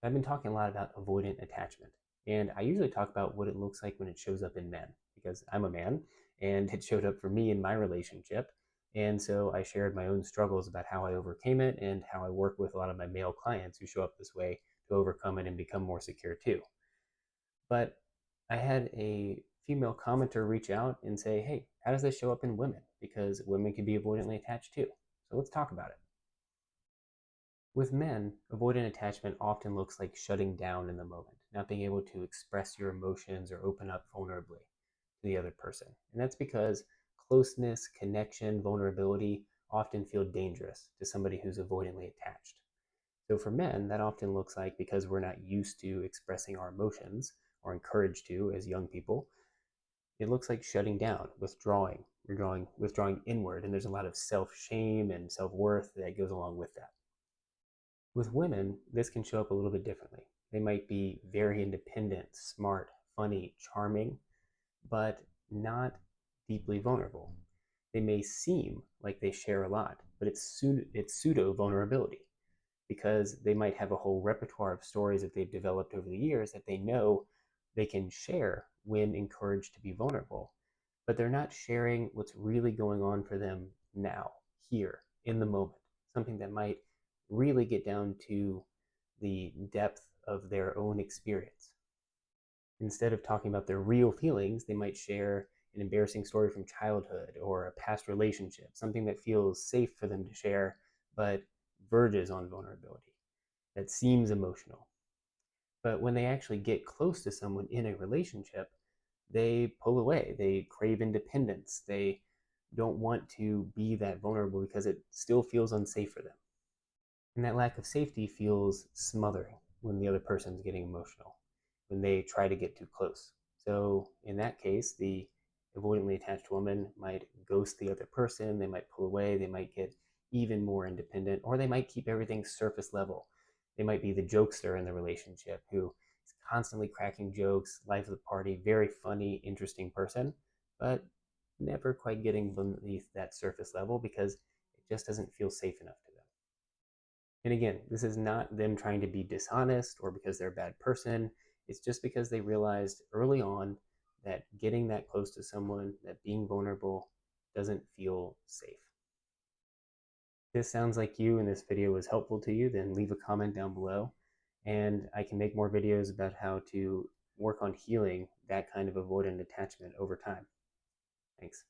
I've been talking a lot about avoidant attachment, and I usually talk about what it looks like when it shows up in men because I'm a man and it showed up for me in my relationship. And so I shared my own struggles about how I overcame it and how I work with a lot of my male clients who show up this way to overcome it and become more secure too. But I had a female commenter reach out and say, hey, how does this show up in women? Because women can be avoidantly attached too. So let's talk about it. With men, avoidant attachment often looks like shutting down in the moment, not being able to express your emotions or open up vulnerably to the other person. And that's because closeness, connection, vulnerability often feel dangerous to somebody who's avoidantly attached. So for men, that often looks like, because we're not used to expressing our emotions or encouraged to as young people, it looks like shutting down, withdrawing inward, and there's a lot of self-shame and self-worth that goes along with that. With women, this can show up a little bit differently. They might be very independent, smart, funny, charming, but not deeply vulnerable. They may seem like they share a lot, but it's pseudo vulnerability because they might have a whole repertoire of stories that they've developed over the years that they know they can share when encouraged to be vulnerable, but they're not sharing what's really going on for them now, here, in the moment, something that might really get down to the depth of their own experience. Instead of talking about their real feelings, they might share an embarrassing story from childhood or a past relationship, something that feels safe for them to share, but verges on vulnerability, that seems emotional. But when they actually get close to someone in a relationship, they pull away. They crave independence. They don't want to be that vulnerable because it still feels unsafe for them. And that lack of safety feels smothering when the other person's getting emotional, when they try to get too close. So in that case, the avoidantly attached woman might ghost the other person, they might pull away, they might get even more independent, or they might keep everything surface level. They might be the jokester in the relationship who is constantly cracking jokes, life of the party, very funny, interesting person, but never quite getting beneath that surface level because it just doesn't feel safe enough to them. And again, this is not them trying to be dishonest or because they're a bad person. It's just because they realized early on that getting that close to someone, that being vulnerable, doesn't feel safe. If this sounds like you and this video was helpful to you, then leave a comment down below. And I can make more videos about how to work on healing that kind of avoidant attachment over time. Thanks.